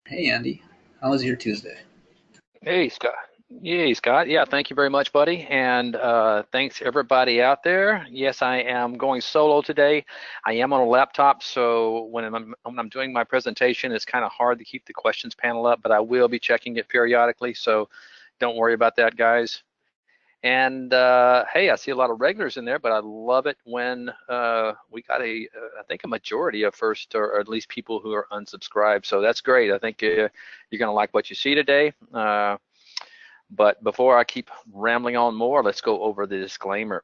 Hey Andy, how was your Tuesday? Hey, Scott. Hey, Scott. Yeah, thank you very much, buddy. And thanks everybody out there. Yes, I am going solo today. I am on a laptop, so when I'm doing my presentation, it's kind of hard to keep the questions panel up, but I will be checking it periodically, so don't worry about that, guys. And hey, I see a lot of regulars in there, but I love it when we got I think a majority of first, or at least people who are unsubscribed. So that's great. I think you're going to like what you see today. But before I keep rambling on more, let's go over the disclaimer.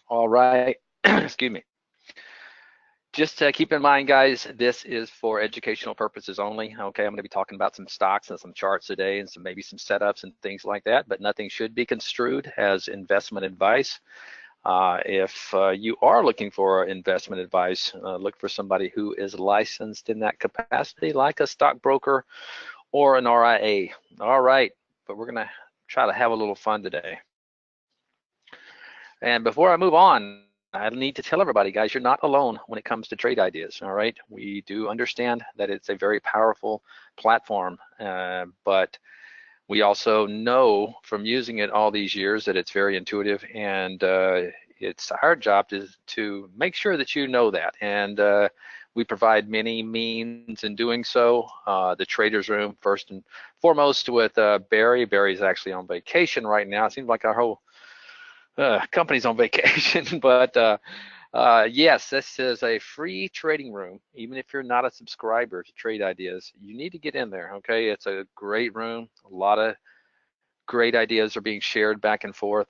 All right, excuse me. Just keep in mind, guys, this is for educational purposes only. Okay, I'm going to be talking about some stocks and some charts today and maybe some setups and things like that, but nothing should be construed as investment advice. If you are looking for investment advice, look for somebody who is licensed in that capacity, like a stockbroker or an RIA. All right, but we're going to try to have a little fun today. And before I move on, I need to tell everybody, guys, you're not alone when it comes to trade ideas, all right? We do understand that it's a very powerful platform, but we also know from using it all these years that it's very intuitive, and it's our job to make sure that you know that. And we provide many means in doing so. The Traders Room, first and foremost, with Barry. Barry's actually on vacation right now. It seems like our whole company's on vacation, but yes, this is a free trading room. Even if you're not a subscriber to Trade Ideas, you need to get in there, okay? It's a great room. A lot of great ideas are being shared back and forth.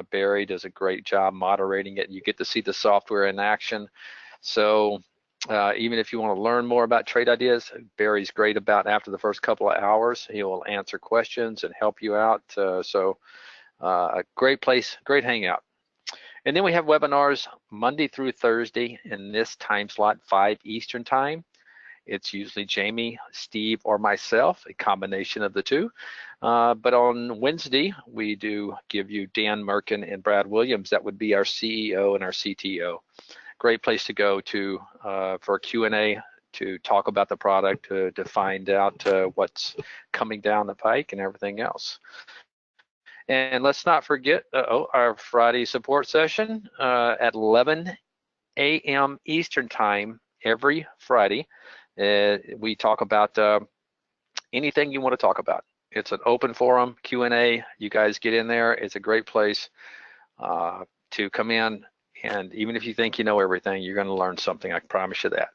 Barry does a great job moderating it. You get to see the software in action. So even if you want to learn more about trade ideas, Barry's great about after the first couple of hours. He will answer questions and help you out. A great place, great hangout. And then we have webinars Monday through Thursday in this time slot, 5 Eastern time. It's usually Jamie, Steve, or myself, a combination of the two. But on Wednesday, we do give you Dan Merkin and Brad Williams. That would be our CEO and our CTO. Great place to go to for Q&A, to talk about the product, to find out what's coming down the pike and everything else. And let's not forget our Friday support session at 11 a.m. Eastern time every Friday. We talk about anything you want to talk about. It's an open forum, Q&A. You guys get in there. It's a great place to come in. And even if you think you know everything, you're going to learn something. I can promise you that.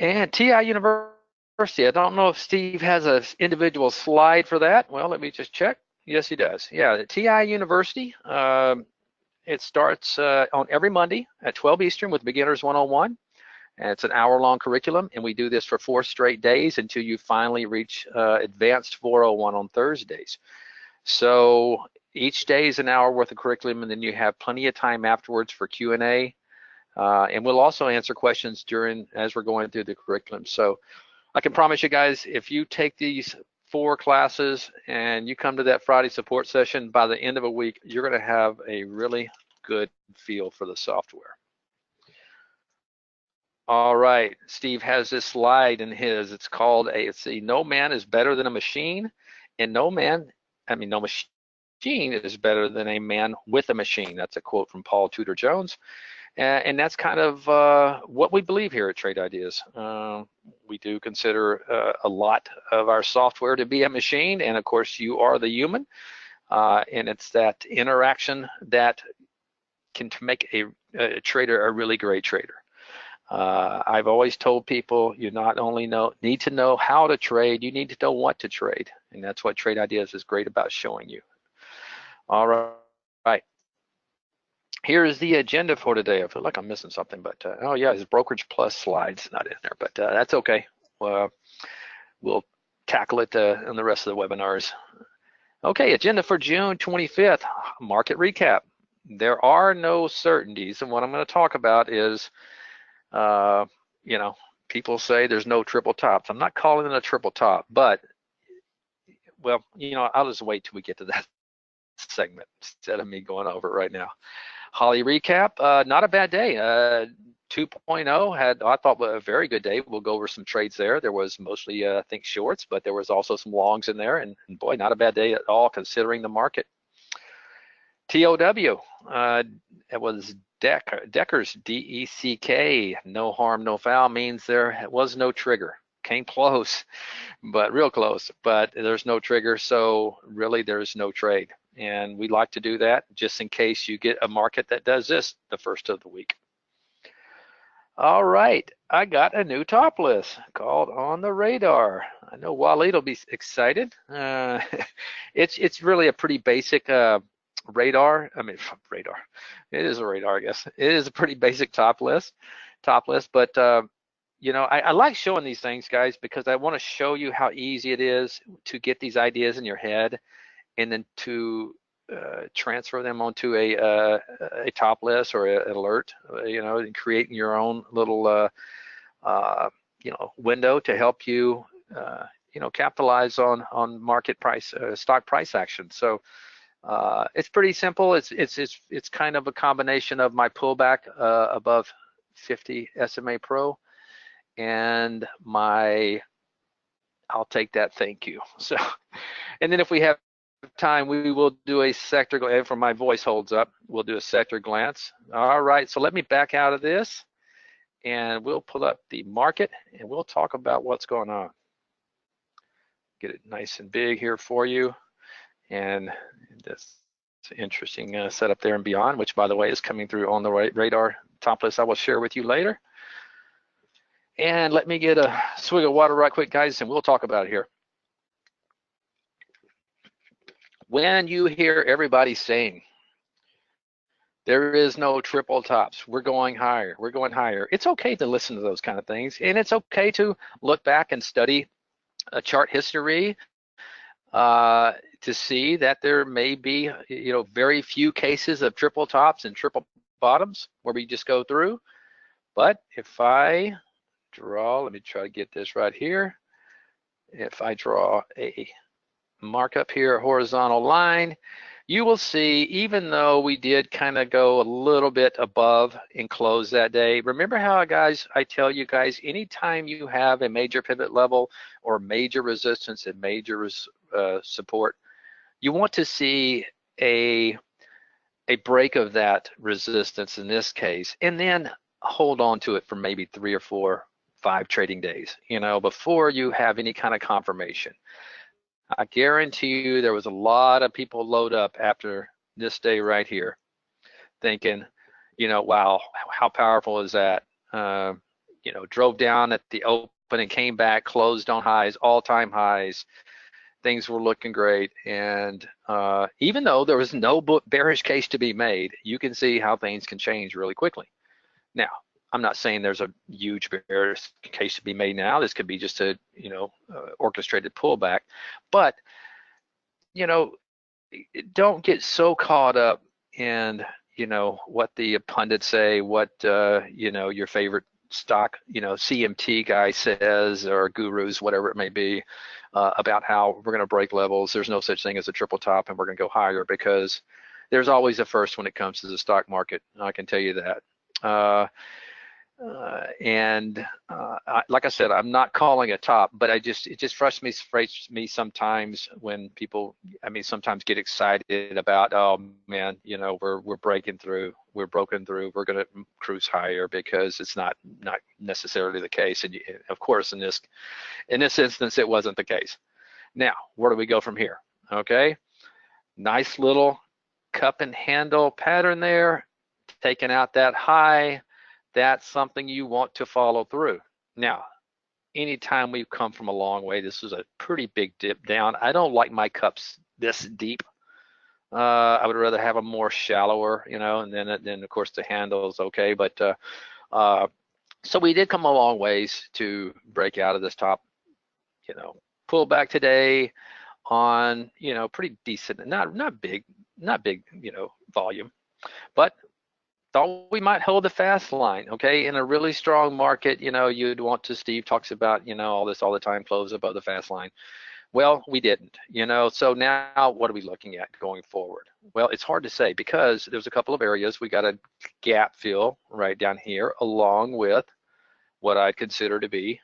And TI University, I don't know if Steve has an individual slide for that. Well, let me just check. Yes, he does. Yeah, TI University, it starts on every Monday at 12 Eastern with Beginners 101. And it's an hour-long curriculum, and we do this for 4 straight days until you finally reach Advanced 401 on Thursdays. So each day is an hour worth of curriculum, and then you have plenty of time afterwards for Q&A. And we'll also answer questions as we're going through the curriculum. So I can promise you guys, if you take these 4 classes and you come to that Friday support session, by the end of a week, you're going to have a really good feel for the software. All right, Steve has this slide in his. It's called no man is better than a machine, and no machine is better than a man with a machine. That's a quote from Paul Tudor Jones. And that's kind of what we believe here at Trade Ideas. We do consider a lot of our software to be a machine, and of course you are the human, and it's that interaction that can make a trader a really great trader. I've always told people you not only need to know how to trade, you need to know what to trade, and that's what Trade Ideas is great about showing you. All right. Here is the agenda for today. I feel like I'm missing something, but oh yeah, his Brokerage Plus slide's not in there, but that's okay. We'll tackle it in the rest of the webinars. Okay, agenda for June 25th, market recap. There are no certainties, and what I'm going to talk about is, people say there's no triple tops. I'm not calling it a triple top, but, well, I'll just wait till we get to that segment instead of me going over it right now. Holly recap, not a bad day. 2.0 had, I thought, a very good day. We'll go over some trades there. There was mostly, I think, shorts, but there was also some longs in there, and boy, not a bad day at all considering the market. TOW, it was Decker's, D-E-C-K, no harm, no foul, means there was no trigger. Came close, but real close, but there's no trigger, so really there's no trade. And we like to do that just in case you get a market that does this the first of the week. All right, I got a new top list called On the Radar. I know Waleed will be excited. It's really a pretty basic radar. I mean, radar. It is a radar, I guess. It is a pretty basic top list, but you know, I like showing these things, guys, because I want to show you how easy it is to get these ideas in your head and then to transfer them onto a top list or an alert, you know, and creating your own little, you know, window to help you, you know, capitalize on market price, stock price action. So it's pretty simple. It's kind of a combination of my pullback above 50 SMA Pro and my I'll take that, thank you. So, and then if we have time, we will do a sector, if my voice holds up, we'll do a sector glance. All right, so let me back out of this and we'll pull up the market and we'll talk about what's going on. Get it nice and big here for you. And this interesting setup there and beyond, which by the way is coming through on the radar top list I will share with you later. And let me get a swig of water right quick, guys, and we'll talk about it here. When you hear everybody saying, there is no triple tops, we're going higher, it's okay to listen to those kind of things, and it's okay to look back and study a chart history to see that there may be, you know, very few cases of triple tops and triple bottoms where we just go through. But if I draw, let me try to get this right here. If I draw a markup here, a horizontal line, you will see, even though we did kind of go a little bit above and close that day, remember how, guys, I tell you guys, anytime you have a major pivot level or major resistance and major support, you want to see a break of that resistance in this case, and then hold on to it for maybe 3 or 4, 5 trading days, you know, before you have any kind of confirmation. I guarantee you there was a lot of people load up after this day right here thinking, you know, wow, how powerful is that? You know, drove down at the open and came back, closed on highs, all-time highs. Things were looking great. And even though there was no bearish case to be made, you can see how things can change really quickly. Now, I'm not saying there's a huge bearish case to be made now. This could be just a, you know, orchestrated pullback. But, you know, don't get so caught up in, you know, what the pundits say, what, you know, your favorite stock, you know, CMT guy says, or gurus, whatever it may be, about how we're going to break levels. There's no such thing as a triple top and we're going to go higher, because there's always a first when it comes to the stock market. I can tell you that. Like I said, I'm not calling a top, but it just frustrates me sometimes when people, I mean, sometimes get excited about, oh man, you know, we're breaking through, we're going to cruise higher, because it's not necessarily the case. And of course, in this instance, it wasn't the case. Now, where do we go from here? Okay, nice little cup and handle pattern there, taking out that high. That's something you want to follow through. Now, anytime we've come from a long way, this is a pretty big dip down. I don't like my cups this deep. I would rather have them more shallower, you know, and then of course the handle is okay. But so we did come a long ways to break out of this top, you know, pull back today on, you know, pretty decent, not big, you know, volume, but thought we might hold the fast line. Okay, in a really strong market, you know, you'd want to, Steve talks about, you know, all this all the time, close above the fast line. Well, we didn't, you know, so now what are we looking at going forward? Well, it's hard to say because there's a couple of areas we got a gap fill right down here along with what I'd consider to be,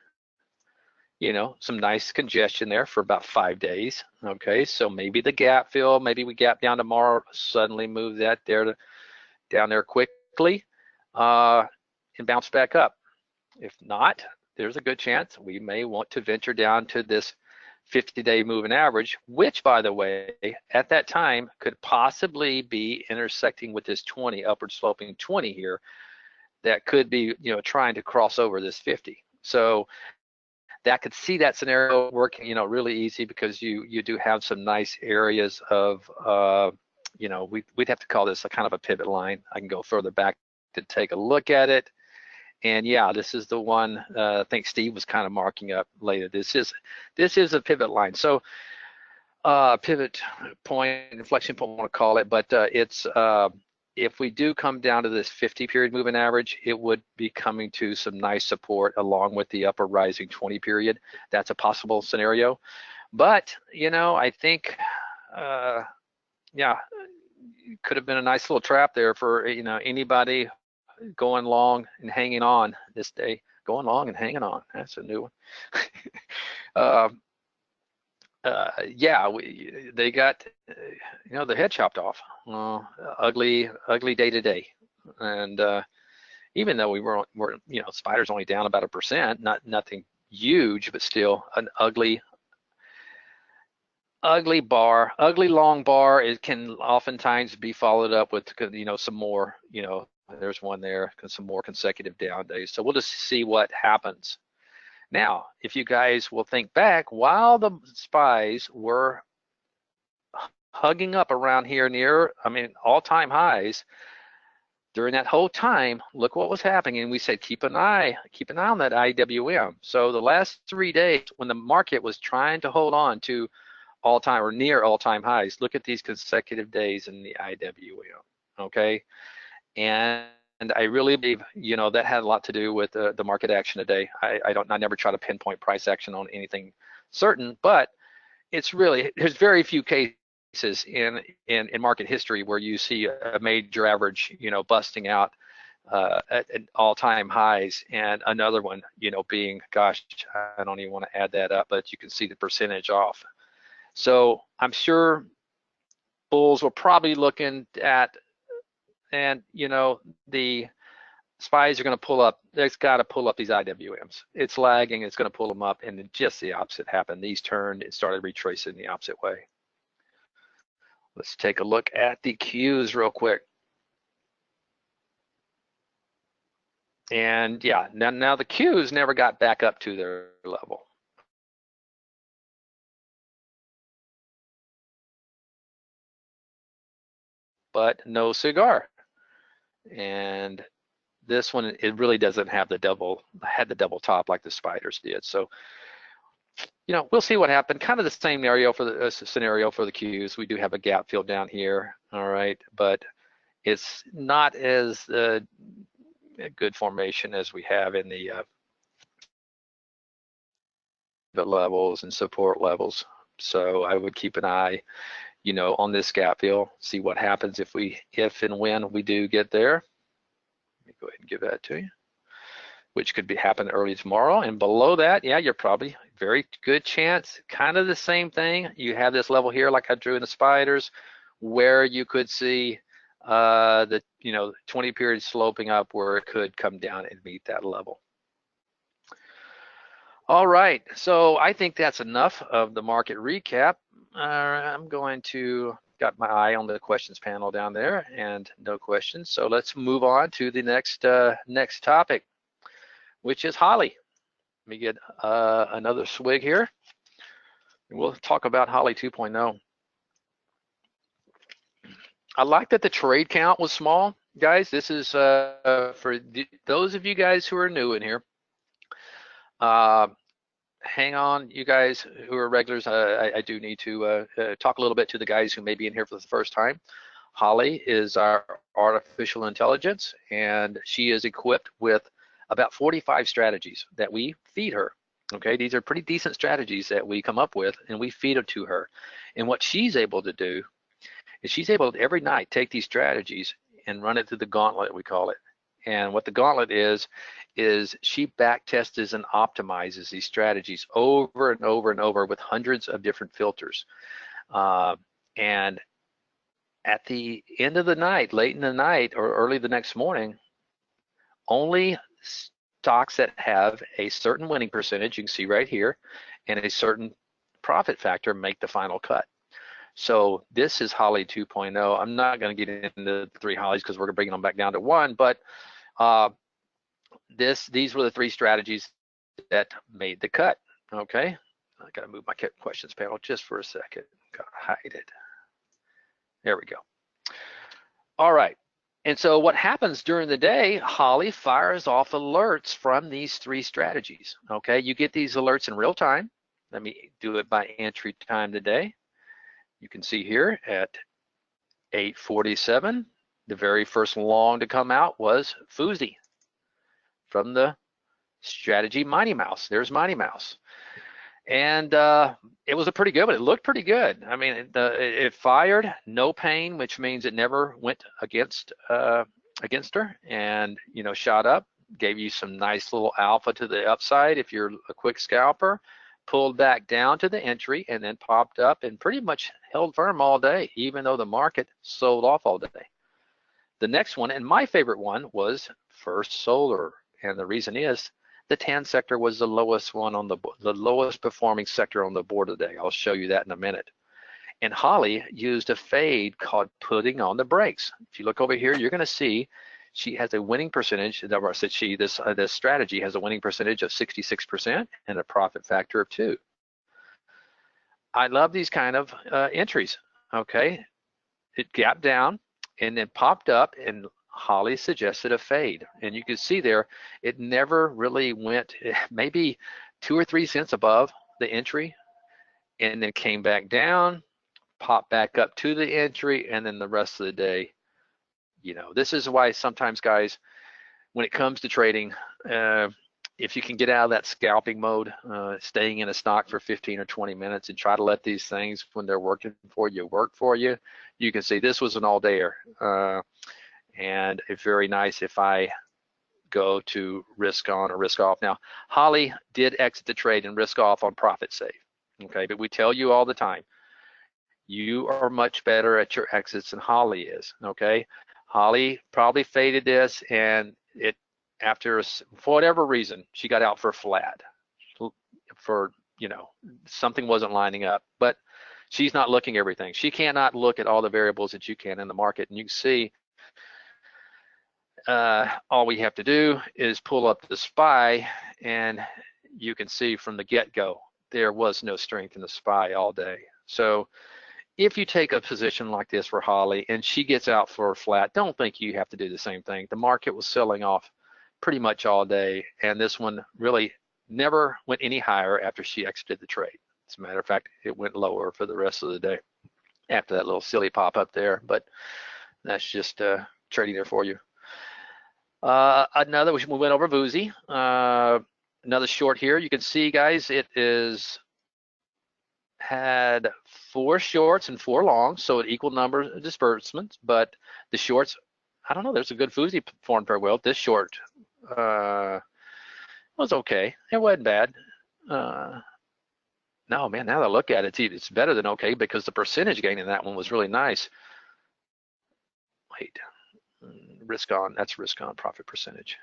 you know, some nice congestion there for about 5 days. Okay, so maybe the gap fill, maybe we gap down tomorrow, suddenly move that down there quickly and bounce back up. If not, there's a good chance we may want to venture down to this 50-day moving average, which, by the way, at that time could possibly be intersecting with this 20, upward sloping 20 here, that could be, you know, trying to cross over this 50. So that could see that scenario working, you know, really easy because you do have some nice areas of, you know, we'd have to call this a kind of a pivot line. I can go further back to take a look at it. And yeah, this is the one I think Steve was kind of marking up later. This is a pivot line. So pivot point, inflection point, I want to call it, but it's if we do come down to this 50 period moving average, it would be coming to some nice support along with the upper rising 20 period. That's a possible scenario. But you know, I think yeah, it could have been a nice little trap there for, you know, anybody going long and hanging on this day. Going long and hanging on. That's a new one. Yeah, they got, you know, the head chopped off. Ugly day to day. And even though we weren't, you know, spiders only down about 1%, nothing huge, but still an ugly bar, ugly long bar. It can oftentimes be followed up with, you know, some more, you know, there's one there, some more consecutive down days. So we'll just see what happens. Now, if you guys will think back, while the spies were hugging up around here near, I mean, all-time highs, during that whole time, look what was happening. And we said, keep an eye on that IWM. So the last 3 days when the market was trying to hold on to all-time or near all-time highs, look at these consecutive days in the IWM, okay? And I really believe, you know, that had a lot to do with the market action today. I never try to pinpoint price action on anything certain, but it's really, there's very few cases in market history where you see a major average, you know, busting out at all-time highs, and another one, you know, being, gosh, I don't even want to add that up, but you can see the percentage off. So I'm sure bulls were probably looking at, and you know, the spies are going to pull up. It's got to pull up these IWMs. It's lagging. It's going to pull them up, and then just the opposite happened. These turned and started retracing the opposite way. Let's take a look at the Qs real quick. And yeah, now the Qs never got back up to their level. But no cigar. And this one, it really doesn't have the double top like the spiders did. So, you know, we'll see what happened. Kind of the same scenario for the Qs. We do have a gap fill down here, all right, but it's not as a good formation as we have in the levels and support levels. So I would keep an eye, you know, on this gap fill, see what happens if and when we do get there. Let me go ahead and give that to you, which could happen early tomorrow. And below that, yeah, you're probably very good chance, kind of the same thing. You have this level here, like I drew in the spiders, where you could see the, you know, 20 period sloping up where it could come down and meet that level. All right, so I think that's enough of the market recap. I'm going to, got my eye on the questions panel down there and no questions. So let's move on to the next topic, which is Holly. Let me get another swig here. We'll talk about Holly 2.0. I like that the trade count was small, guys. This is for those of you guys who are new in here. Hang on, you guys who are regulars. I do need to talk a little bit to the guys who may be in here for the first time. Holly is our artificial intelligence, and she is equipped with about 45 strategies that we feed her. Okay, these are pretty decent strategies that we come up with, and we feed them to her. And what she's able to do is she's able to every night take these strategies and run it through the gauntlet, we call it. And what the gauntlet is she back tests and optimizes these strategies over and over and over with hundreds of different filters. And at the end of the night, late in the night or early the next morning, only stocks that have a certain winning percentage, you can see right here, and a certain profit factor make the final cut. So this is Holly 2.0. I'm not going to get into the 3 Hollies because we're bringing them back down to 1, but these were the 3 strategies that made the cut. Okay, I got to move my questions panel just for a second. Got to hide it. There we go. All right. And so what happens during the day, Holly fires off alerts from these 3 strategies. Okay, you get these alerts in real time. Let me do it by entry time today. You can see here at 8:47, the very first long to come out was Fousey from the strategy Mighty Mouse. There's Mighty Mouse. And it was a pretty good one. It looked pretty good. I mean, it fired, no pain, which means it never went against her, and shot up, gave you some nice little alpha to the upside if you're a quick scalper, pulled back down to the entry, and then popped up and pretty much held firm all day, even though the market sold off all day. The next one, and my favorite one, was First Solar, and the reason is the tan sector was the lowest one on the lowest performing sector on the board today. I'll show you that in a minute. And Holly used a fade called putting on the brakes. If you look over here, you're going to see she has a winning percentage. This strategy has a winning percentage of 66% and a profit factor of 2. I love these kind of entries. Okay, it gapped down and then popped up, and Holly suggested a fade, and you can see there it never really went, maybe 2 or 3 cents above the entry, and then came back down, popped back up to the entry, and then the rest of the day, this is why sometimes, guys, when it comes to trading, if you can get out of that scalping mode, staying in a stock for 15 or 20 minutes and try to let these things, when they're working for you, work for you, you can see this was an all-dayer. And it's very nice if I go to risk on or risk off. Now, Holly did exit the trade and risk off on profit save. Okay, but we tell you all the time, you are much better at your exits than Holly is. Okay, Holly probably faded this, and it after for whatever reason she got out for flat, for something wasn't lining up. But she's not looking at everything. She cannot look at all the variables that you can in the market, and you can see. All we have to do is pull up the SPY, and you can see from the get-go there was no strength in the SPY all day. So if you take a position like this for Holly and she gets out for a flat, don't think you have to do the same thing. The market was selling off pretty much all day, and this one really never went any higher after she exited the trade. As a matter of fact, it went lower for the rest of the day after that little silly pop up there, but that's just trading there for you. Another, we went over Fousey. Another short here. You can see, guys, it had 4 shorts and 4 longs, so an equal number of disbursements. But the shorts, I don't know. There's a good Fousey performed very well. This short was okay. It wasn't bad. No, man. Now that I look at it, it's better than okay because the percentage gain in that one was really nice. Wait. Risk on, that's risk on profit percentage.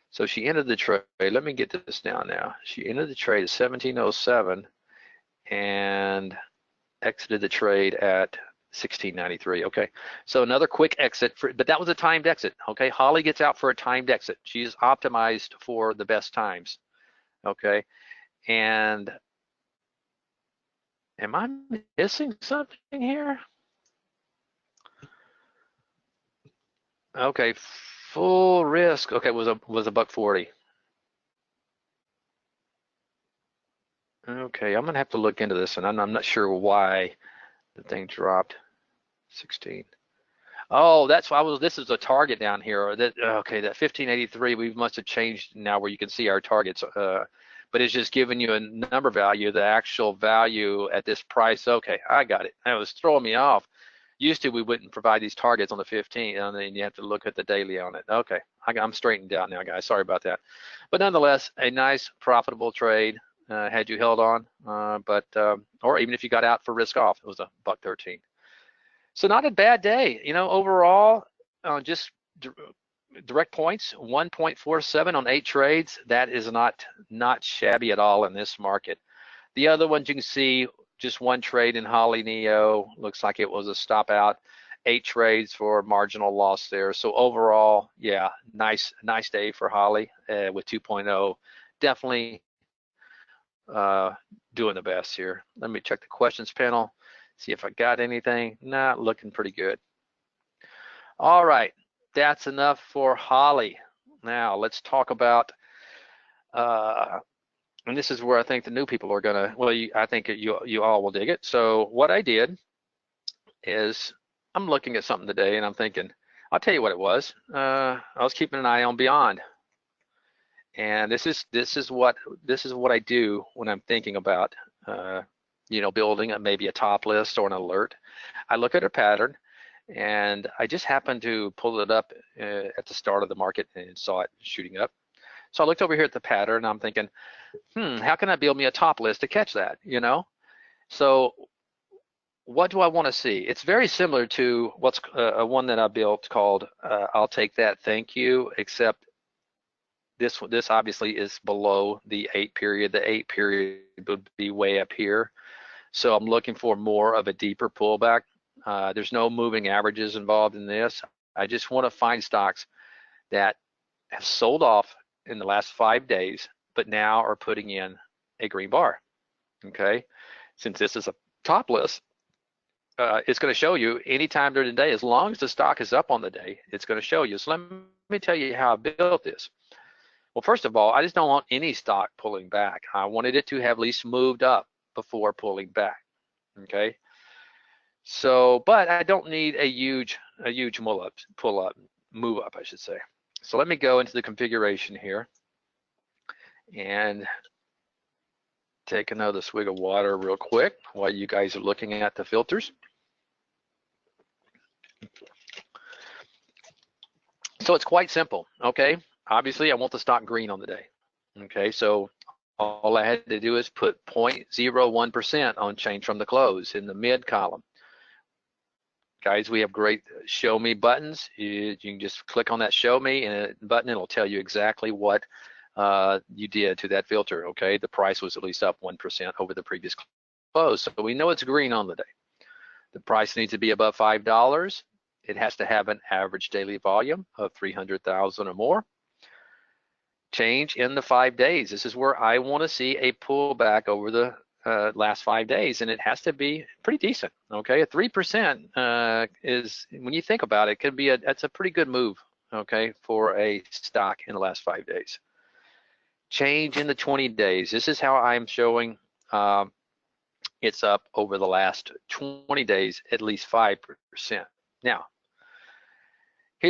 So she entered the trade. Let me get this down now. She entered the trade at 1707 and exited the trade at 1693. Okay, so another quick exit, but that was a timed exit. Okay, Holly gets out for a timed exit. She's optimized for the best times. Okay, and am I missing something here? Okay, full risk. Okay, was a $1.40. Okay, I'm gonna have to look into this, and I'm not sure why the thing dropped. 16. Oh, that's why this is a target down here. That okay, that 1583. We must have changed now where you can see our targets. but it's just giving you a number value, the actual value at this price. Okay, I got it. That was throwing me off. Used to, we wouldn't provide these targets on the 15th, and then you have to look at the daily on it. Okay, I'm straightened out now, guys. Sorry about that. But nonetheless, a nice profitable trade had you held on, or even if you got out for risk off, it was a $1.13. So not a bad day, overall. Just direct points, 1.47 on 8 trades. That is not shabby at all in this market. The other ones you can see, just one trade in Holly Neo, looks like it was a stop out. 8 trades for marginal loss there. So overall, yeah, nice day for Holly with 2.0. Definitely doing the best here. Let me check the questions panel, see if I got anything. Nah, looking pretty good. All right, that's enough for Holly. Now let's talk about, and this is where I think the new people are gonna, well, I think you all will dig it. So what I did is, I'm looking at something today and I'm thinking, I'll tell you what it was. I was keeping an eye on Beyond. And this is what I do when I'm thinking about building maybe a top list or an alert. I look at a pattern, and I just happened to pull it up at the start of the market and saw it shooting up. So I looked over here at the pattern, and I'm thinking, how can I build me a top list to catch that? So what do I want to see? It's very similar to what's one that I built called I'll Take That, Thank You, except this obviously is below the 8 period. The 8 period would be way up here. So I'm looking for more of a deeper pullback. There's no moving averages involved in this. I just want to find stocks that have sold off in the last 5 days, but now are putting in a green bar. Okay, since this is a top list, it's going to show you anytime during the day, as long as the stock is up on the day, it's going to show you. So let me tell you how I built this. Well, first of all, I just don't want any stock pulling back. I wanted it to have at least moved up before pulling back. Okay. So, but I don't need a huge move up, I should say. So let me go into the configuration here and take another swig of water real quick while you guys are looking at the filters. So it's quite simple. Okay. Obviously, I want the stock green on the day. Okay, so all I had to do is put 0.01% on change from the close in the mid column. Guys, we have great show me buttons. You can just click on that show me button, and it'll tell you exactly what you did to that filter. Okay, the price was at least up 1% over the previous close, so we know it's green on the day. The price needs to be above $5. It has to have an average daily volume of 300,000 or more. Change in the 5 days. This is where I want to see a pullback over the last 5 days, and it has to be pretty decent. Okay, a 3% is, when you think about it, could be that's a pretty good move. Okay, for a stock in the last 5 days. Change in the 20 days. This is how I'm showing it's up over the last 20 days, at least 5%. Now,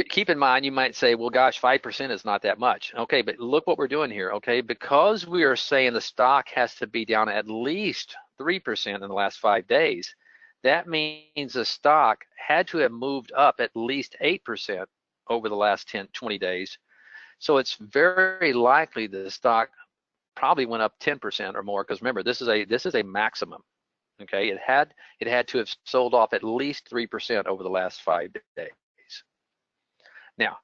keep in mind, you might say, well, gosh, 5% is not that much. Okay, but look what we're doing here, okay? Because we are saying the stock has to be down at least 3% in the last 5 days, that means the stock had to have moved up at least 8% over the last 20 days. So it's very likely the stock probably went up 10% or more, because remember, this is a maximum, okay? It had to have sold off at least 3% over the last 5 days. Now,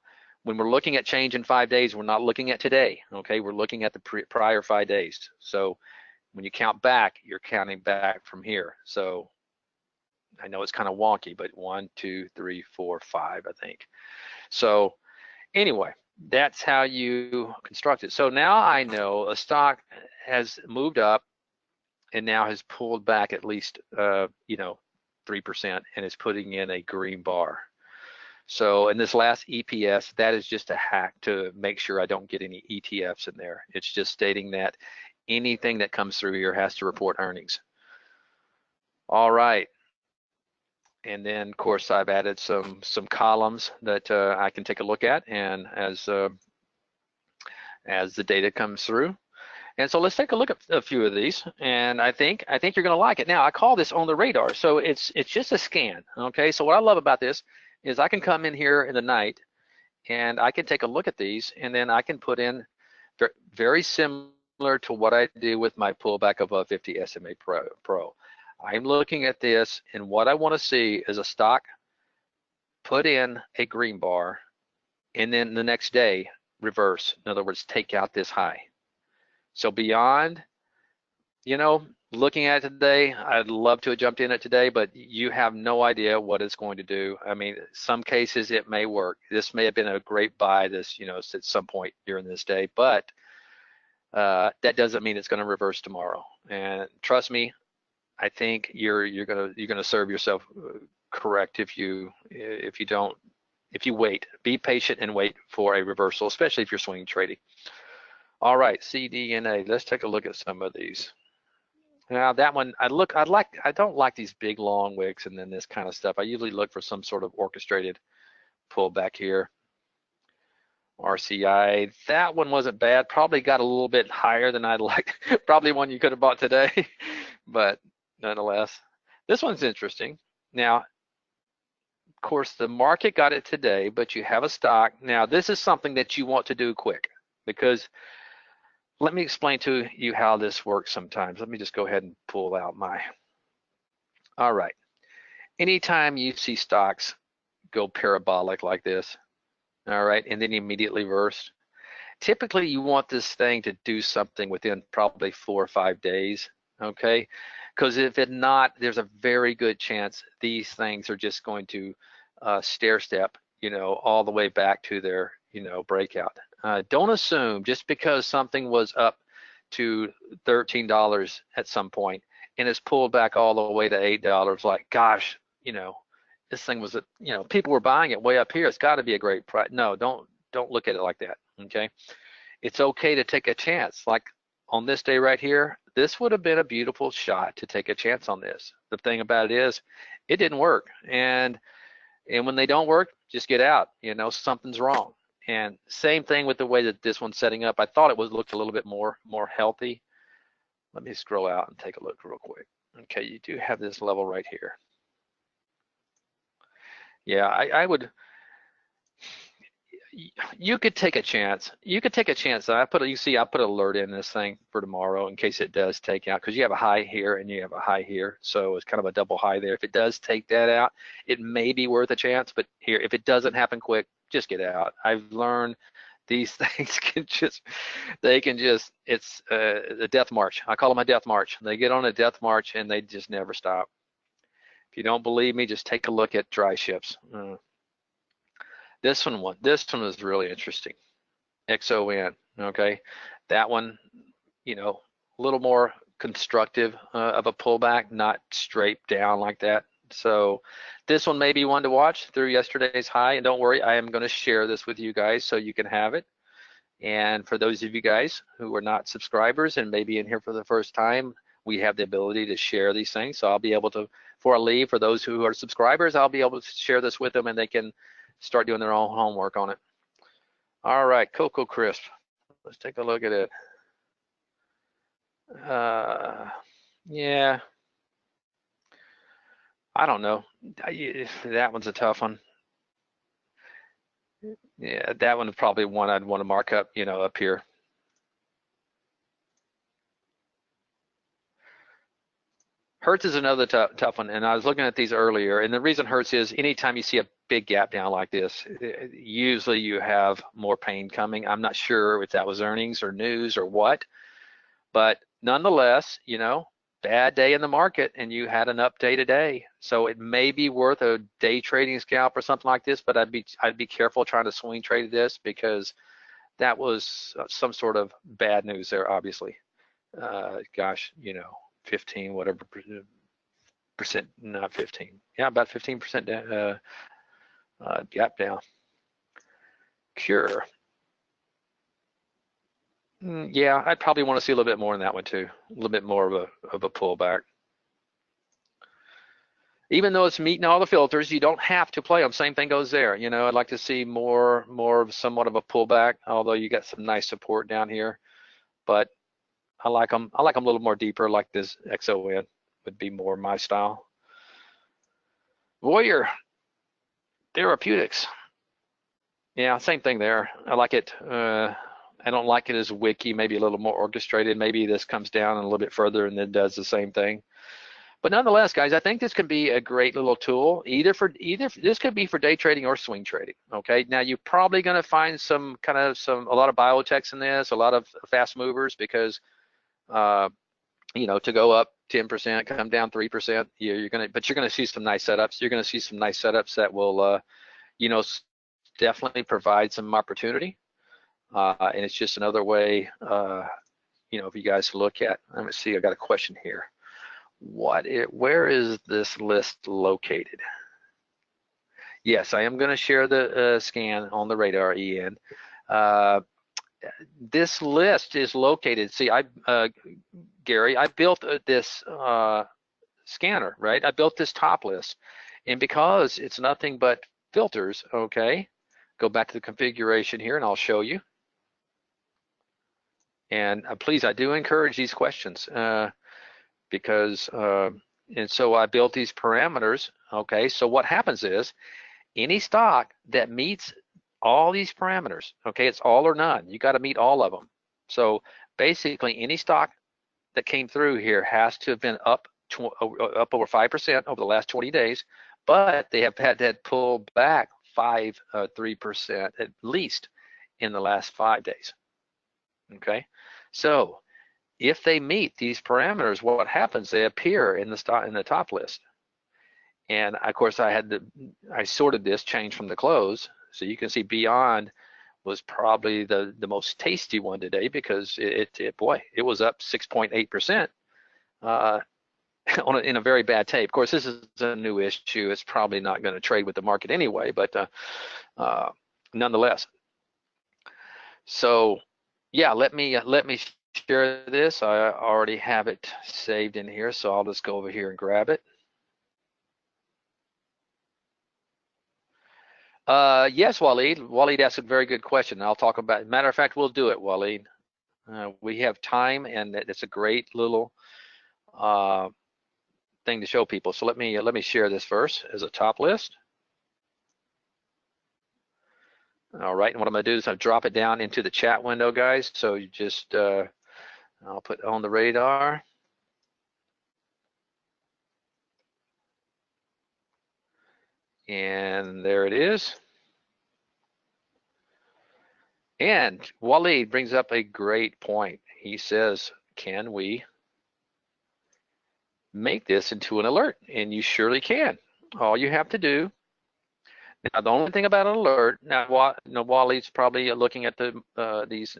when we're looking at change in 5 days, we're not looking at today, okay? We're looking at the prior 5 days. So when you count back, you're counting back from here. So I know it's kind of wonky, but 1, 2, 3, 4, 5, I think. So anyway, that's how you construct it. So now I know a stock has moved up and now has pulled back at least 3% and is putting in a green bar. So in this last EPS, that is just a hack to make sure I don't get any ETFs in there. It's just stating that anything that comes through here has to report earnings. All right. And then, of course, I've added some columns that I can take a look at, and as the data comes through. And so let's take a look at a few of these, and I think you're going to like it. Now, I call this on the radar, so it's just a scan. Okay, so what I love about this is I can come in here in the night and I can take a look at these, and then I can put in very similar to what I do with my pullback above 50 SMA Pro. I'm looking at this, and what I want to see is a stock put in a green bar, and then the next day reverse. In other words, take out this high. So beyond, looking at it today, I'd love to have jumped in it today, but you have no idea what it's going to do. I mean, some cases it may work. This may have been a great buy this, at some point during this day, but that doesn't mean it's going to reverse tomorrow. And trust me, I think you're gonna serve yourself correct if you wait. Be patient and wait for a reversal, especially if you're swing trading. All right, CDNA. Let's take a look at some of these. Now that one, I don't like these big long wicks and then this kind of stuff. I usually look for some sort of orchestrated pullback here. RCI, that one wasn't bad. Probably got a little bit higher than I'd like. Probably one you could have bought today, but nonetheless, this one's interesting. Now, of course, the market got it today, but you have a stock. Now, this is something that you want to do quick, because let me explain to you how this works sometimes. Let me just go ahead and pull out all right. Anytime you see stocks go parabolic like this, all right, and then immediately reverse, typically you want this thing to do something within probably 4 or 5 days, okay? Because if it not, there's a very good chance these things are just going to stair step, all the way back to their, breakout. Don't assume just because something was up to $13 at some point and it's pulled back all the way to $8, like, gosh, this thing was, people were buying it way up here. It's got to be a great price. No, don't look at it like that, okay? It's okay to take a chance. Like on this day right here, this would have been a beautiful shot to take a chance on this. The thing about it is, it didn't work. And when they don't work, just get out. Something's wrong. And same thing with the way that this one's setting up. I thought it looked a little bit more healthy. Let me scroll out and take a look real quick. Okay, you do have this level right here. Yeah, I would. You could take a chance. You could take a chance. I put an alert in this thing for tomorrow in case it does take out, because you have a high here and you have a high here, so it's kind of a double high there. If it does take that out, it may be worth a chance. But here, if it doesn't happen quick, just get out. I've learned these things it's a death march. I call them a death march. They get on a death march and they just never stop. If you don't believe me, just take a look at dry ships. This one was really interesting. XON, okay? That one, a little more constructive of a pullback, not straight down like that. So this one may be one to watch through yesterday's high. And don't worry, I am going to share this with you guys so you can have it. And for those of you guys who are not subscribers and maybe in here for the first time, we have the ability to share these things. So I'll be able to, before I leave, for those who are subscribers, I'll be able to share this with them and they can start doing their own homework on it. All right, Cocoa Crisp. Let's take a look at it. Yeah, I don't know. That one's a tough one. Yeah, that one is probably one I'd want to mark up, up here. Hertz is another tough one, and I was looking at these earlier, and the reason Hertz is anytime you see a big gap down like this, usually you have more pain coming. I'm not sure if that was earnings or news or what, but nonetheless, bad day in the market and you had an up day today. So it may be worth a day trading scalp or something like this, but I'd be careful trying to swing trade this, because that was some sort of bad news there, obviously. Gosh, 15, whatever percent, not 15. Yeah, about 15% gap down. Cure. Yeah, I'd probably want to see a little bit more in that one too. A little bit more of a pullback. Even though it's meeting all the filters, you don't have to play them. Same thing goes there. I'd like to see more of somewhat of a pullback, although you got some nice support down here. But I like them. I like them a little more deeper, like this XON would be more my style. Warrior Therapeutics. Yeah, same thing there. I like it. I don't like it as wiki, maybe a little more orchestrated. Maybe this comes down a little bit further and then does the same thing. But nonetheless, guys, I think this could be a great little tool. Either this could be for day trading or swing trading. Okay, now you're probably going to find a lot of biotechs in this, a lot of fast movers, because to go up 10%, come down 3%, you're gonna see some nice setups. You're gonna see some nice setups that will definitely provide some opportunity. And it's just another way, for you guys to look at. Let me see. I got a question here. Where is this list located? Yes, I am going to share the scan on the radar, Ian. This list is located. See, Gary, I built this scanner, right? I built this top list, and because it's nothing but filters, okay, go back to the configuration here and I'll show you. And please, I do encourage these questions because, and so I built these parameters, okay? So what happens is any stock that meets all these parameters, okay, it's all or none. You got to meet all of them. So basically any stock that came through here has to have been up over 5% over the last 20 days, but they have had to pull back 3% at least in the last 5 days. Okay, so if they meet these parameters, what happens? They appear in the top list. And of course, I sorted this change from the close, so you can see Beyond was probably the most tasty one today because it was up 6.8% in a very bad tape. Of course, this is a new issue. It's probably not going to trade with the market anyway, but nonetheless. So yeah, let me share this. I already have it saved in here, so I'll just go over here and grab it. Yes, Waleed. Waleed asked a very good question. I'll talk about it. Matter of fact, we'll do it, Waleed. We have time, and it's a great little thing to show people. So let me share this first as a top list. All right, and what I'm going to do is I'll drop it down into the chat window, guys. So you just I'll put on the radar. And there it is. And Waleed brings up a great point. He says, can we make this into an alert? And you surely can. All you have to do, now the only thing about an alert, now Waleed's probably looking at these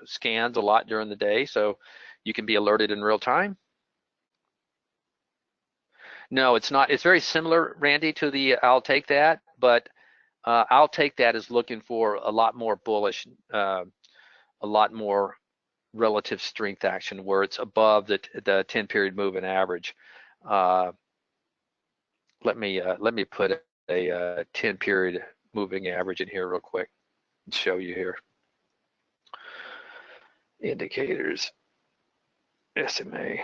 scans a lot during the day, so you can be alerted in real time. No, it's not. It's very similar, Randy, to the I'll take that, but I'll take that is looking for a lot more bullish, a lot more relative strength action where it's above the 10-period moving average. Let me put a 10-period moving average in here real quick and show you here. Indicators, SMA.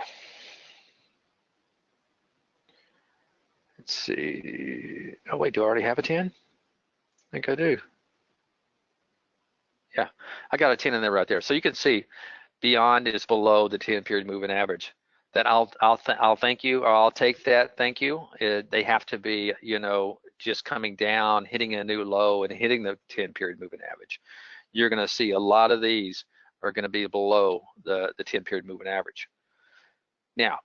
Let's see. Oh wait, do I already have a 10? I think I do. Yeah, I got a 10 in there right there. So you can see Beyond is below the 10-period moving average. That I'll thank you, or I'll take that. Thank you. They have to be, just coming down, hitting a new low, and hitting the 10-period moving average. You're going to see a lot of these are going to be below the 10-period moving average. Now,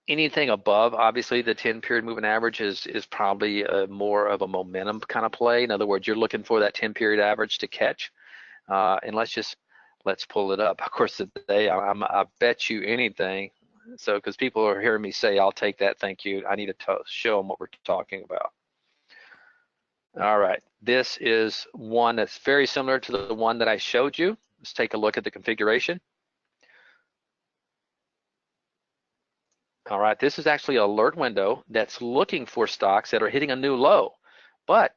anything above, obviously, the 10-period moving average is probably more of a momentum kind of play. In other words, you're looking for that 10-period average to catch. And let's pull it up. Of course, today I bet you anything. So, because people are hearing me say, "I'll take that, thank you." I need to show them what we're talking about. All right, this is one that's very similar to the one that I showed you. Let's take a look at the configuration. All right, this is actually an alert window that's looking for stocks that are hitting a new low, but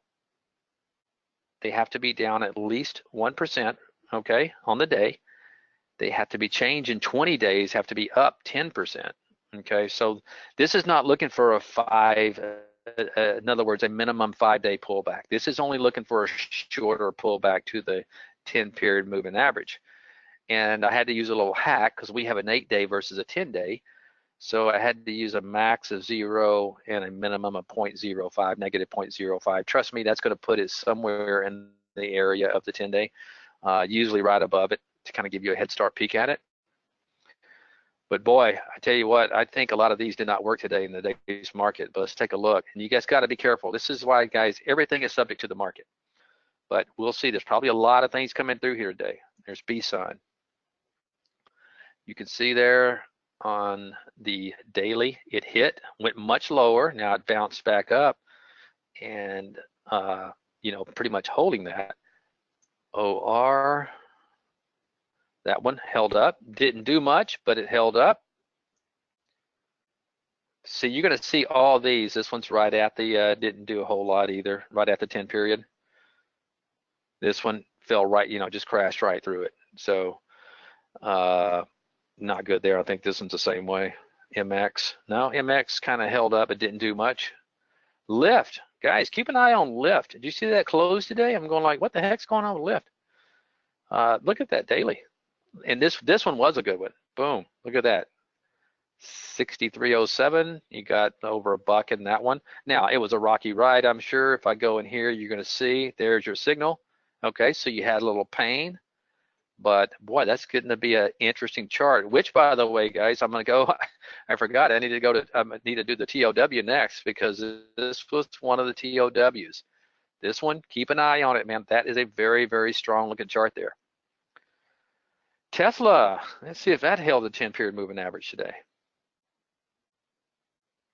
they have to be down at least 1%, okay, on the day. they have to be changed in 20 days, have to be up 10%. Okay, so this is not looking for a in other words, a minimum 5-day pullback. This is only looking for a shorter pullback to the 10-period moving average. And I had to use a little hack because we have an 8-day versus a 10-day. So I had to use a max of 0 and a minimum of 0.05, negative 0.05. Trust me, that's going to put it somewhere in the area of the 10-day, usually right above it to kind of give you a head start peek at it. But boy, I tell you what, I think a lot of these did not work today in the day's market. But let's take a look. And you guys got to be careful. This is why, guys, everything is subject to the market. But we'll see. There's probably a lot of things coming through here today. There's B sign. You can see there on the daily, it hit, went much lower. Now it bounced back up, and you know, pretty much holding that. OR. That one held up, didn't do much, but it held up. See, you're going to see all these. This one's right at the, didn't do a whole lot either, right at the 10 period. This one fell right, you know, just crashed right through it. So not good there. I think this one's the same way. MX, no, MX kind of held up. It didn't do much. Lyft, guys, keep an eye on Lyft. Did you see that close today? I'm going like, what the heck's going on with Lyft? Look at that daily. And this one was a good one. Boom, look at that. 63.07, you got over $1 in that one. Now, it was a rocky ride, I'm sure. If I go in here, you're going to see, there's your signal. Okay, so you had a little pain. But boy, that's getting to be an interesting chart, which, by the way, guys, I'm going to go, I forgot, I need to do the TOW next because this was one of the TOWs. This one, keep an eye on it, man. That is a very, very strong looking chart there. Tesla, let's see if that held the 10-period moving average today.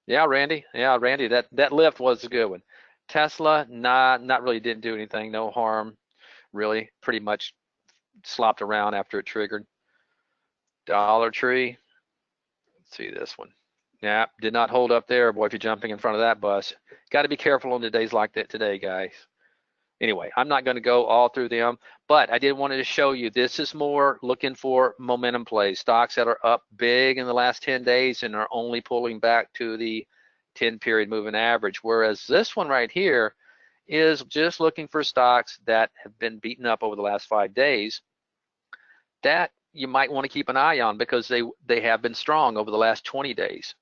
Yeah, Randy, that lift was a good one. Tesla, not really, didn't do anything, no harm, really, pretty much slopped around after it triggered. Dollar Tree, let's see this one. Yeah, did not hold up there. Boy, if you're jumping in front of that bus, got to be careful on the days like that today, guys. Anyway, I'm not going to go all through them, but I did want to show you this is more looking for momentum plays, stocks that are up big in the last 10 days and are only pulling back to the 10-period moving average, whereas this one right here is just looking for stocks that have been beaten up over the last 5 days that you might want to keep an eye on because they have been strong over the last 20 days.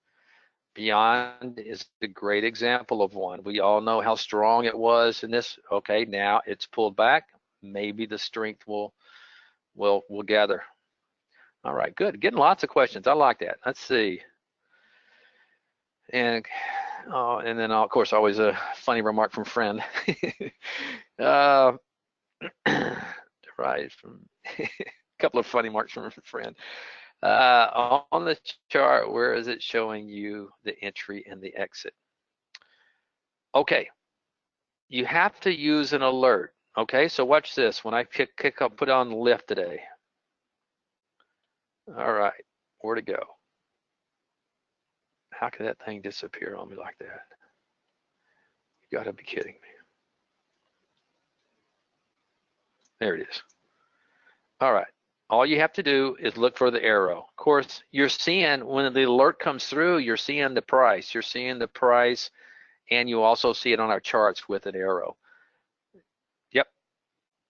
Beyond is a great example of one. We all know how strong it was in this. Okay, now it's pulled back. Maybe the strength will gather. All right, good. Getting lots of questions. I like that. Let's see. And then of course always a funny remark from friend. Right from a couple of funny remarks from a friend. On the chart, where is it showing you the entry and the exit? Okay, you have to use an alert. Okay, so watch this. When I put on lift today. All right, where to go? How could that thing disappear on me like that? You gotta be kidding me. There it is. All right. All you have to do is look for the arrow. Of course, you're seeing when the alert comes through, you're seeing the price. You're seeing the price, and you also see it on our charts with an arrow. Yep.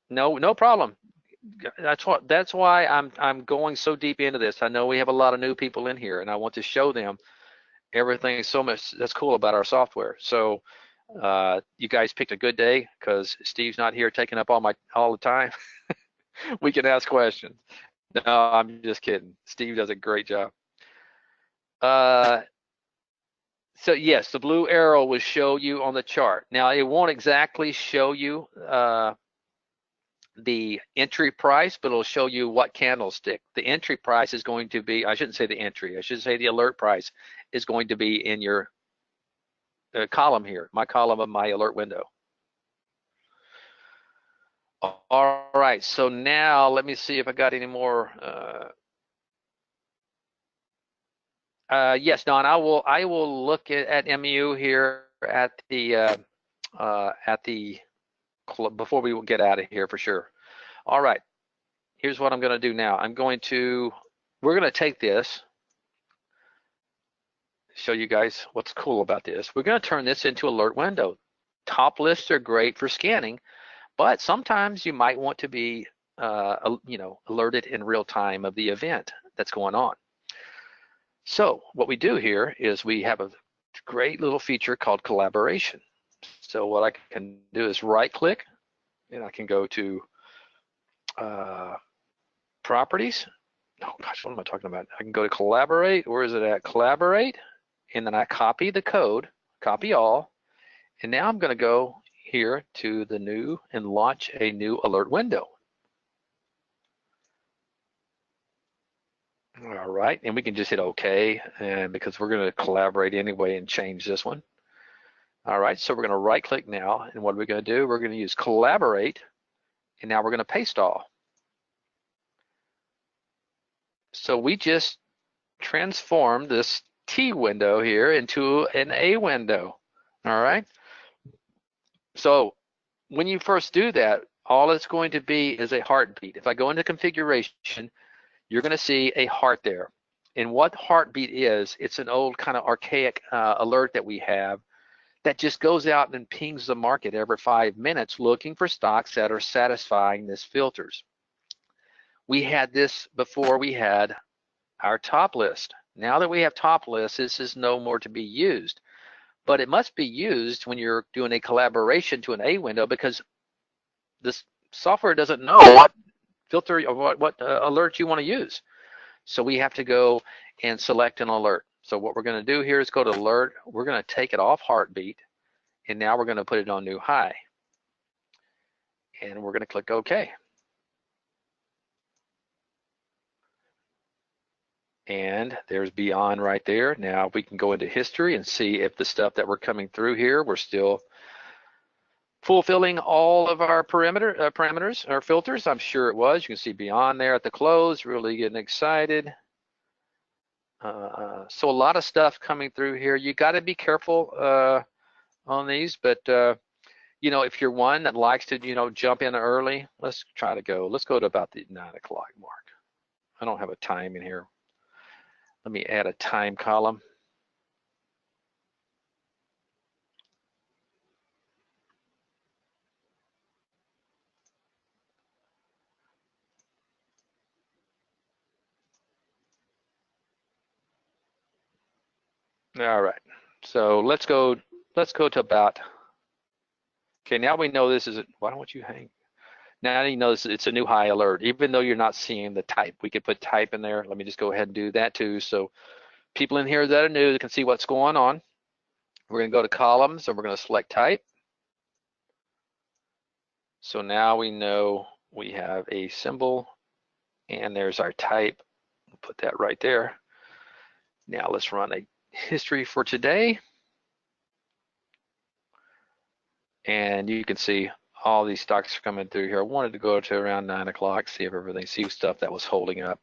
No problem. That's why I'm going so deep into this. I know we have a lot of new people in here, and I want to show them everything so much that's cool about our software. So you guys picked a good day because Steve's not here taking up all the time. We can ask questions. No, I'm just kidding. Steve does a great job. So yes, the blue arrow will show you on the chart. Now it won't exactly show you the entry price, but it'll show you what candlestick. The entry price is going to be, I shouldn't say the entry, I should say the alert price is going to be in your column here, my column of my alert window. All right, so now let me see if I got any more. Yes, Don, I will look at MU here at the before we get out of here for sure. All right, here's what I'm going to do now. We're going to take this, show you guys what's cool about this. We're going to turn this into alert window. Top lists are great for scanning, but sometimes you might want to be alerted in real time of the event that's going on. So what we do here is we have a great little feature called collaboration. So what I can do is right click, and I can go to properties. Oh gosh, what am I talking about? I can go to collaborate. Where is it at? Collaborate, and then I copy the code, copy all, and now I'm going to go here to the new and launch a new alert window. All right, and we can just hit OK, and because we're going to collaborate anyway and change this one. All right, so we're going to right click now, and what are we going to do? We're going to use collaborate, and now we're going to paste all. So we just transformed this T window here into an A window. All right, so when you first do that, all it's going to be is a heartbeat. If I go into configuration, you're going to see a heart there. And what heartbeat is, it's an old kind of archaic alert that we have that just goes out and pings the market every 5 minutes looking for stocks that are satisfying this filters. We had this before we had our top list. Now that we have top list, this is no more to be used. But it must be used when you're doing a collaboration to an A window, because this software doesn't know what filter or what alert you want to use. So we have to go and select an alert. So what we're going to do here is go to alert. We're going to take it off heartbeat, and now we're going to put it on new high. And we're going to click OK. And there's Beyond right there. Now we can go into history and see if the stuff that we're coming through here, we're still fulfilling all of our parameters, our filters. I'm sure it was. You can see Beyond there at the close, really getting excited. So a lot of stuff coming through here. You got to be careful on these, but if you're one that likes to, jump in early, let's go to about the 9 o'clock mark. I don't have a time in here. Let me add a time column. All right, so let's go to about, okay, now we know this is, why don't you hang? Now you know it's a new high alert, even though you're not seeing the type. We could put type in there. Let me just go ahead and do that too. So people in here that are new can see what's going on. We're going to go to columns, and we're going to select type. So now we know we have a symbol, and there's our type. We'll put that right there. Now let's run a history for today. And you can see all these stocks are coming through here. I wanted to go to around 9 o'clock, see if everything, see stuff that was holding up.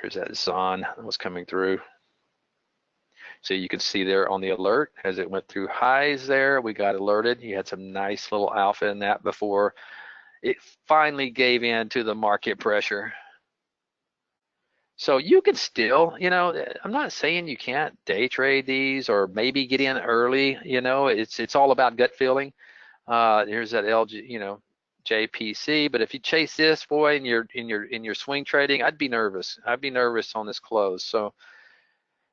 There's that Zon that was coming through. So you can see there on the alert, as it went through highs there, we got alerted. You had some nice little alpha in that before it finally gave in to the market pressure. So you can still, I'm not saying you can't day trade these or maybe get in early. It's all about gut feeling. Here's that LG, JPC. But if you chase this, boy, in your swing trading, I'd be nervous. I'd be nervous on this close. So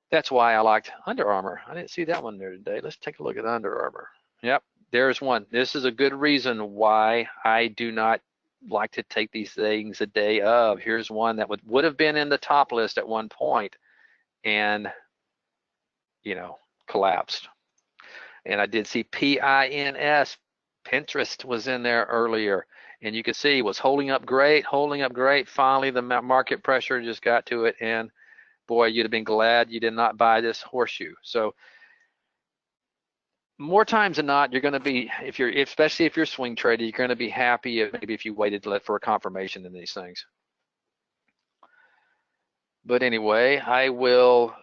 that's why I liked Under Armour. I didn't see that one there today. Let's take a look at Under Armour. Yep, there's one. This is a good reason why I do not like to take these things a day of. Here's one that would have been in the top list at one point and, collapsed. And I did see PINS, Pinterest was in there earlier, and you could see it was holding up great. Finally, the market pressure just got to it, and boy, you'd have been glad you did not buy this horseshoe. So more times than not, you're going to be, especially if you're swing trading, you're going to be happy maybe if you waited for a confirmation in these things. But anyway, I will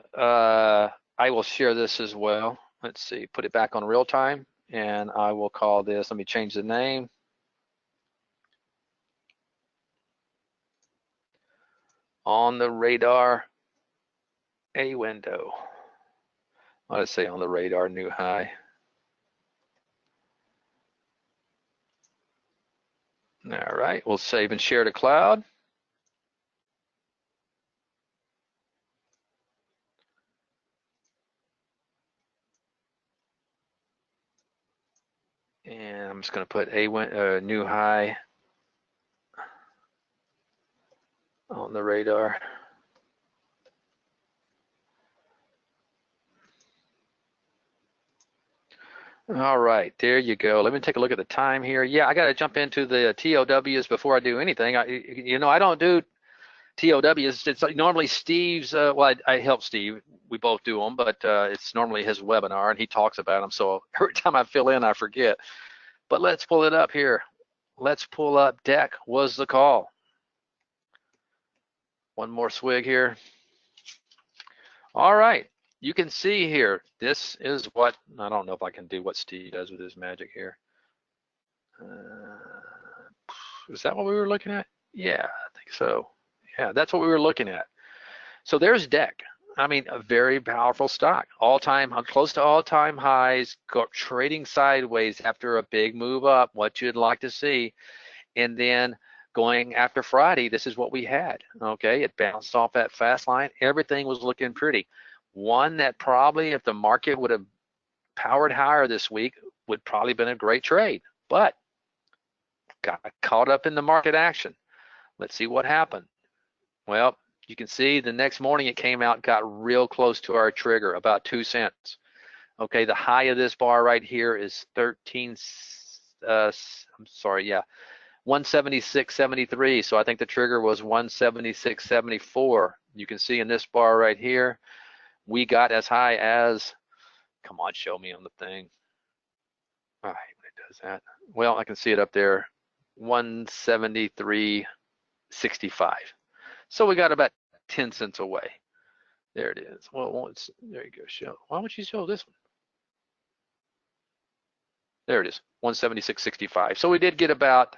share this as well. Let's see, put it back on real time, and I will call this, let me change the name. On the radar, a window. I'll just say on the radar, new high. All right, we'll save and share to cloud. And I'm just going to put a new high on the radar. All right, there you go. Let me take a look at the time here. Yeah, I got to jump into the TOWs before I do anything. I don't do TOWs. It's like normally Steve's. Well, I help Steve. We both do them, but it's normally his webinar, and he talks about them. So every time I fill in, I forget. But let's pull it up here. Let's pull up deck was the call. One more swig here. All right, you can see here, this is what, I don't know if I can do what Steve does with his magic here. Is that what we were looking at? Yeah, I think so. Yeah, that's what we were looking at. So there's deck. I mean, a very powerful stock. All-time, close to all-time highs, trading sideways after a big move up, what you'd like to see. And then going after Friday, this is what we had, okay? It bounced off that fast line. Everything was looking pretty. One that probably, if the market would have powered higher this week, would probably been a great trade, but got caught up in the market action. Let's see what happened. Well, you can see the next morning it came out, got real close to our trigger, about 2 cents. Okay, the high of this bar right here is 176.73. So I think the trigger was 176.74. You can see in this bar right here, we got as high as, come on, show me on the thing. All right, when it does that. Well, I can see it up there, 173.65. So we got about 10 cents away. There it is. Well, there you go, show. Why don't you show this one? There it is, 176.65. So we did get about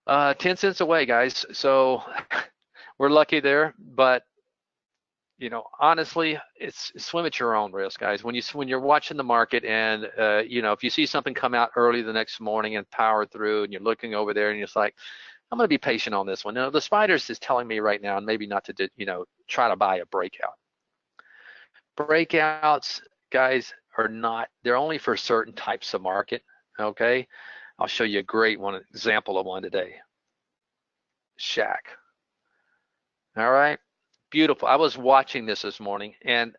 10 cents away, guys. So we're lucky there, but honestly, it's swim at your own risk, guys. When you're watching the market and if you see something come out early the next morning and power through, and you're looking over there and you're just like, I'm going to be patient on this one. Now, the spiders is telling me right now, and maybe not to try to buy a breakout. Breakouts, guys, they're only for certain types of market. Okay, I'll show you a great example of one today. Shack. All right, beautiful. I was watching this morning, and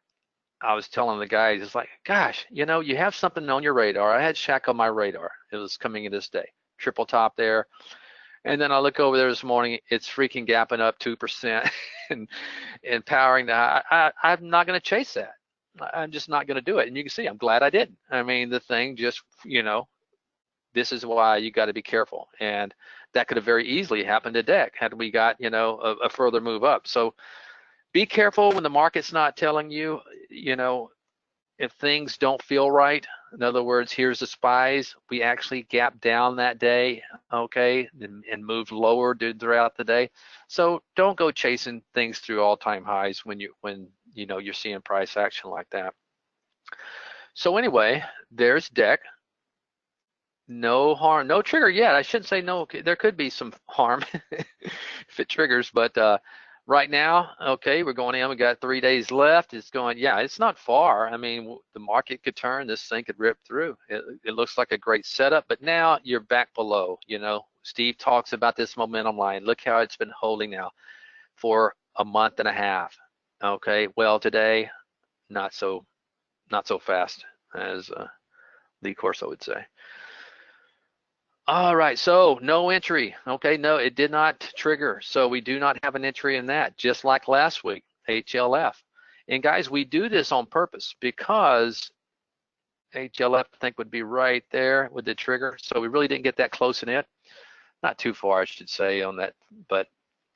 I was telling the guys, it's like, gosh, you have something on your radar. I had Shack on my radar. It was coming in this day, triple top there. And then I look over there this morning, it's freaking gapping up 2% and powering that. I'm not going to chase that. I'm just not going to do it. And you can see, I'm glad I didn't. I mean, the thing just, this is why you got to be careful. And that could have very easily happened to deck had we got, a further move up. So be careful when the market's not telling you, if things don't feel right. In other words, here's the spies. We actually gapped down that day, okay, and moved lower throughout the day. So don't go chasing things through all-time highs when you're seeing price action like that. So anyway, there's deck. No harm, no trigger yet. I shouldn't say no. There could be some harm if it triggers, but right now, okay, we're going in. We got 3 days left. It's going, yeah, it's not far. I mean, the market could turn. This thing could rip through. It looks like a great setup, but now you're back below. Steve talks about this momentum line. Look how it's been holding now for a month and a half. Okay, well, today, not so fast as Lee Corso would say. All right, so no entry. Okay, no, it did not trigger. So we do not have an entry in that, just like last week, HLF. And guys, we do this on purpose because HLF, I think, would be right there with the trigger. So we really didn't get that close in it. Not too far, I should say, on that, but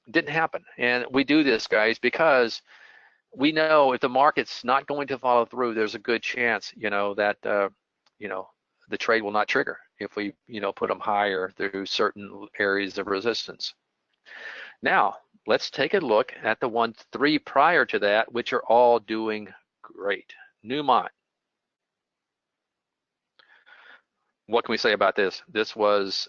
it didn't happen. And we do this, guys, because we know if the market's not going to follow through, there's a good chance, that, the trade will not trigger if we, put them higher through certain areas of resistance. Now, let's take a look at the 3 prior to that, which are all doing great. Newmont. What can we say about this? This was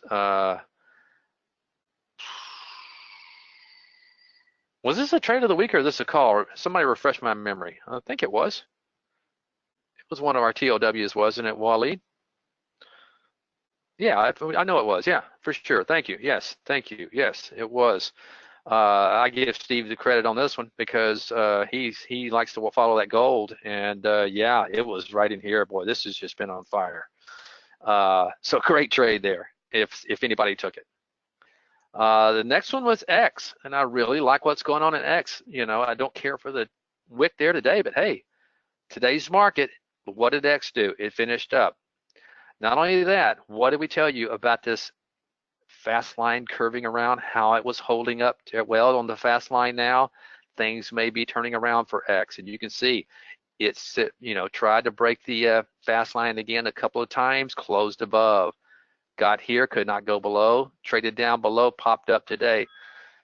this a trade of the week or is this a call? Somebody refresh my memory. I think it was. It was one of our TLWs, wasn't it, Waleed? Yeah, I know it was. Yeah, for sure. Thank you. Yes, thank you. Yes, it was. I give Steve the credit on this one because he likes to follow that gold, and yeah, it was right in here. Boy, this has just been on fire. So great trade there if anybody took it. The next one was X, and I really like what's going on in X. You know, I don't care for the wick there today, but hey, today's market, what did X do? It finished up. Not only that, what did we tell you about this fast line curving around, how it was holding up well on the fast line now? Things may be turning around for X, and you can see it's, you know, tried to break the fast line again a couple of times, closed above, got here, could not go below, traded down below, popped up today.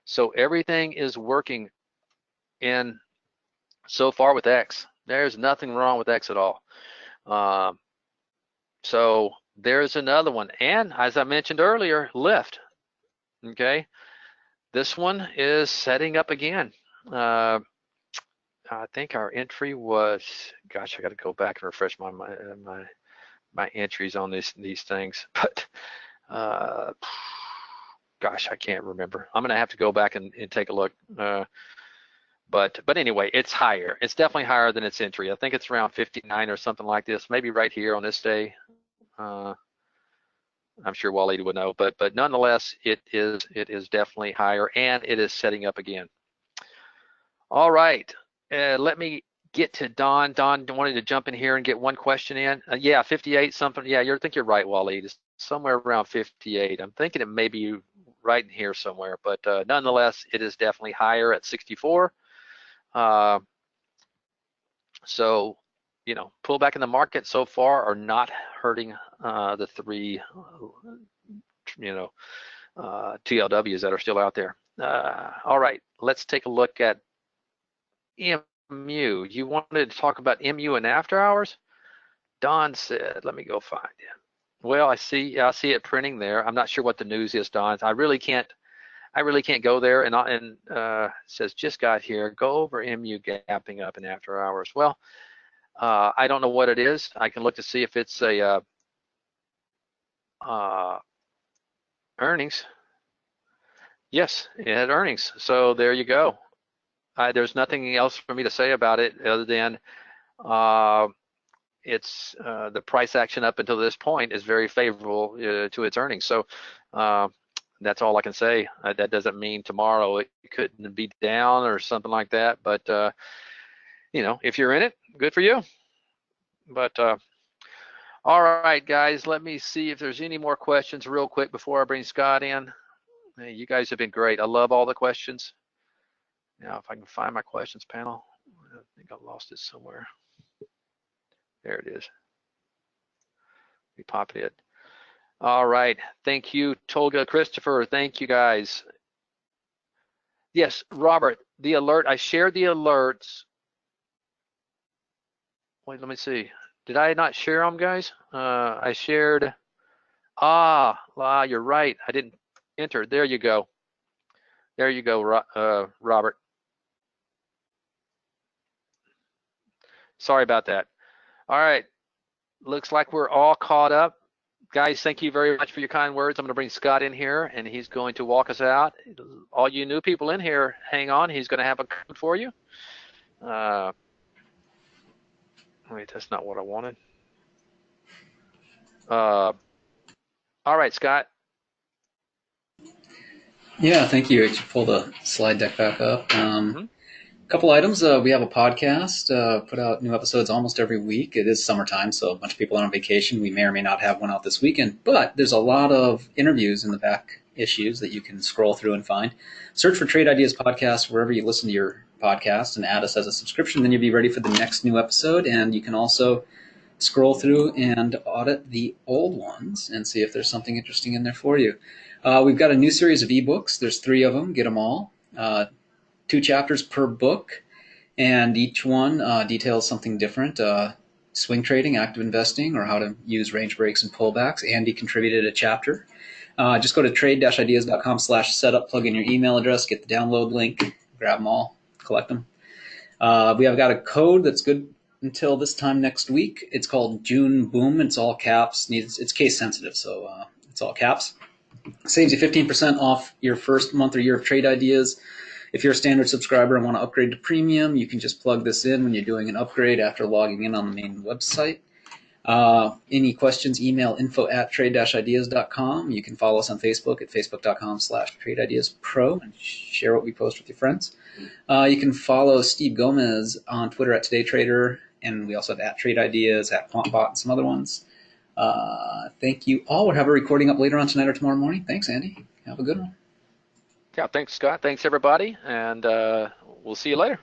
So everything is working in so far with X. There's nothing wrong with X at all. So there's another one. And as I mentioned earlier, Lyft. Okay, this one is setting up again. I think our entry was, gosh, I got to go back and refresh my entries on these things, but gosh, I can't remember. I'm gonna have to go back and take a look. But anyway, it's higher. It's definitely higher than its entry. I think it's around 59 or something like this, maybe right here on this day. I'm sure Waleed would know, but nonetheless, it is definitely higher, and it is setting up again. All right, let me get to Don. Don wanted to jump in here and get one question in. Yeah, 58 something. Yeah, I think you're right, Waleed. It's somewhere around 58. I'm thinking it may be right in here somewhere, but nonetheless, it is definitely higher at 64. So, you know, pullback in the market so far are not hurting the 3, you know, TLWs that are still out there. All right, let's take a look at MU. You wanted to talk about MU and after hours? Don said, let me go find it. Well, I see it printing there. I'm not sure what the news is, Don. I really can't go there. And says just got here. Go over MU gapping up in after hours. Well, I don't know what it is. I can look to see if it's a earnings. Yes, it had earnings. So there you go. There's nothing else for me to say about it other than it's the price action up until this point is very favorable to its earnings. So that's all I can say. That doesn't mean tomorrow it couldn't be down or something like that. But you know, if you're in it, good for you. But all right, guys, let me see if there's any more questions real quick before I bring Scott in. Hey, you guys have been great. I love all the questions. Now, if I can find my questions panel, I think I lost it somewhere. There it is. We pop it. All right. Thank you, Tolga, Christopher. Thank you, guys. Yes, Robert, the alert. I shared the alerts. Wait, let me see. Did I not share them, guys? I shared. You're right. I didn't enter. There you go. There you go, Robert. Sorry about that. All right. Looks like we're all caught up. Guys, thank you very much for your kind words. I'm going to bring Scott in here, and he's going to walk us out. All you new people in here, hang on. He's going to have a code for you. Wait, that's not what I wanted. All right, Scott. Yeah, thank you. I should pull the slide deck back up. Couple items. We have a podcast, put out new episodes almost every week. It is summertime, so a bunch of people are on vacation. We may or may not have one out this weekend, but there's a lot of interviews in the back issues that you can scroll through and find. Search for Trade Ideas Podcast wherever you listen to your podcast and add us as a subscription. Then you'll be ready for the next new episode. And you can also scroll through and audit the old ones and see if there's something interesting in there for you. We've got a new series of ebooks. There's 3 of them. Get them all. 2 chapters per book, and each one details something different. Swing trading, active investing, or how to use range breaks and pullbacks. Andy contributed a chapter. Just go to trade-ideas.com/setup, plug in your email address, get the download link, grab them all, collect them. We have got a code that's good until this time next week. It's called June Boom. It's all caps. It's case sensitive, so it's all caps. Saves you 15% off your first month or year of Trade Ideas. If you're a standard subscriber and want to upgrade to premium, you can just plug this in when you're doing an upgrade after logging in on the main website. Any questions, email info@trade-ideas.com. You can follow us on Facebook at facebook.com/tradeideiaspro and share what we post with your friends. You can follow Steve Gomez on Twitter at TodayTrader, and we also have @TradeIdeas, @QuantBot, and some other ones. Thank you all. We'll have a recording up later on tonight or tomorrow morning. Thanks, Andy. Have a good one. Yeah, thanks, Scott. Thanks, everybody, and we'll see you later.